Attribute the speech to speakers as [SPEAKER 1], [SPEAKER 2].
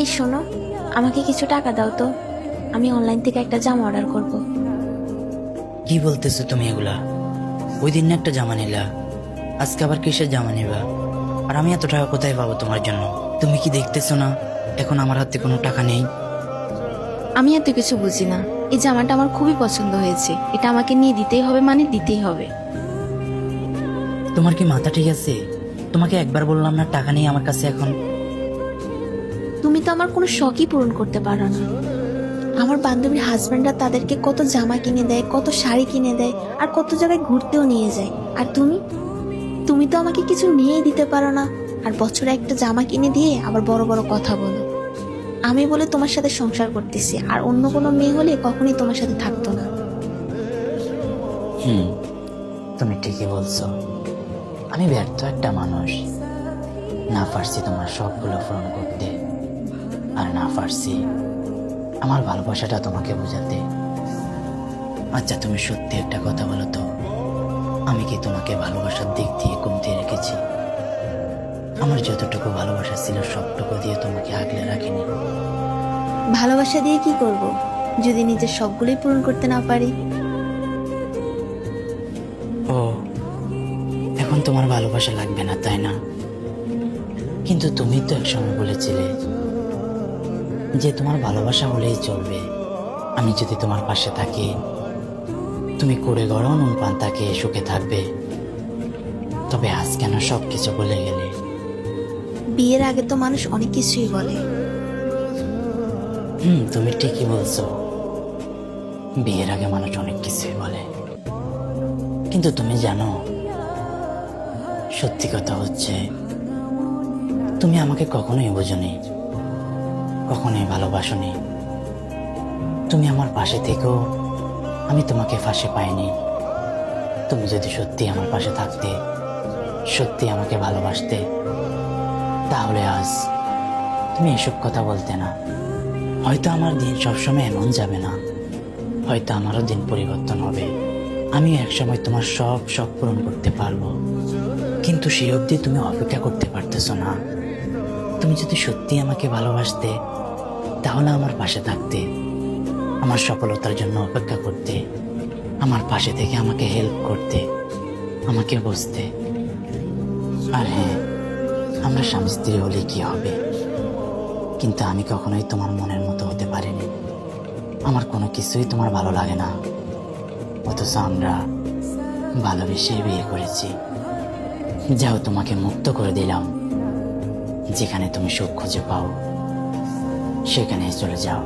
[SPEAKER 1] এই শোনো, আমাকে কিছু টাকা দাও তো, আমি অনলাইন থেকে একটা জামা অর্ডার করব।
[SPEAKER 2] কি বলতেছো তুমি এগুলা? ওই দিন না একটা জামা নিলা, আজকে আবার কিসের জামা নিবা? আর আমি এত টাকা কোথায় পাবো তোমার জন্য? তুমি কি দেখতেছো না এখন আমার হাতে কোনো টাকা নেই?
[SPEAKER 1] আমি এত কিছু বুঝি না, এই জামাটা আমার খুবই পছন্দ হয়েছে, এটা আমাকে নিয়ে দিতেই হবে, মানে দিতেই হবে।
[SPEAKER 2] তোমার কি মাথা ঠিক আছে? তোমাকে একবার বললাম না টাকা নেই আমার কাছে এখন?
[SPEAKER 1] তুমি তো আমার কোনো শখই পূরণ করতে পারো না। আমার বান্ধবীর হাজব্যান্ডরা তাদেরকে কত জামা কিনে দেয়, কত শাড়ি কিনে দেয়, আর কত জায়গায় ঘুরতেও নিয়ে যায়। আর তুমি তুমি তো আমাকে কিছু নিয়েই দিতে পারো না, আর বছরে একটা জামা কিনে দিয়ে আবার বড় বড় কথা বলো। আমি বলে তোমার সাথে সংসার করতেছি, আর অন্য কোনো মেয়ে হলে কখনই তোমার সাথে থাকতো না।
[SPEAKER 2] তুমি ঠিকই বলছো, আমি ব্যর্থ একটা মানুষ। না পারছি তোমার সবগুলো পূরণ করতে, আর না পারছি আমার ভালোবাসাটা তোমাকে বোঝাতে। আচ্ছা তুমি সত্যি একটা কথা বলো তো, আমি কি তোমাকে ভালোবাসার দিক দিয়ে কমতে রেখেছি? আমার যতটুকু ভালোবাসা ছিল সবটুকু দিয়ে তোমাকে আগলে রাখিনি।
[SPEAKER 1] ভালোবাসা দিয়ে কি করব যদি নিজের সবগুলোই পূরণ করতে না পারি?
[SPEAKER 2] ও, এখন তোমার ভালোবাসা লাগবে না তাই না? কিন্তু তুমি তো একসময় বলেছিলে যে তোমার ভালোবাসা হলেই চলবে, আমি যদি তোমার পাশে থাকি তুমি কুড়ে গড়ন পান্তাকে সুখে থাকবে। তবে আজ কেন সবকিছু বলে গেলে?
[SPEAKER 1] বিয়ের আগে তো মানুষ অনেক কিছুই বলে।
[SPEAKER 2] তুমি ঠিকই বলছো, বিয়ের আগে মানুষ অনেক কিছুই বলে, কিন্তু তুমি জানো সত্যি কথা হচ্ছে তুমি আমাকে কখনোই বোঝোনি, কখনোই ভালোবাসোনি। তুমি আমার পাশে থেকেও আমি তোমাকে ফাঁসে পাইনি। তুমি যদি সত্যি আমার পাশে থাকতে, সত্যি আমাকে ভালোবাসতে, তাহলে আজ তুমি এসব কথা বলতে না। হয়তো আমার দিন সবসময় এমন যাবে না, হয়তো আমারও দিন পরিবর্তন হবে, আমি একসময় তোমার সব শখ পূরণ করতে পারবো। কিন্তু সেই অবধি তুমি অপেক্ষা করতে পারতেছো না। তুমি যদি সত্যি আমাকে ভালোবাসতে, তাহলে আমার পাশে থাকতে, আমার সফলতার জন্য অপেক্ষা করতে, আমার পাশে থেকে আমাকে হেল্প করতে, আমাকে বুঝতে। আর হ্যাঁ, আমরা স্বামী স্ত্রী হলে কি হবে, কিন্তু আমি কখনোই তোমার মনের মতো হতে পারিনি। আমার কোনো কিছুই তোমার ভালো লাগে না, অথচ আমরা ভালোবেসে বিয়ে করেছি। যাও, তোমাকে মুক্ত করে দিলাম, যেখানে তুমি সুখ খুঁজে পাও সেখানে চলে যাও।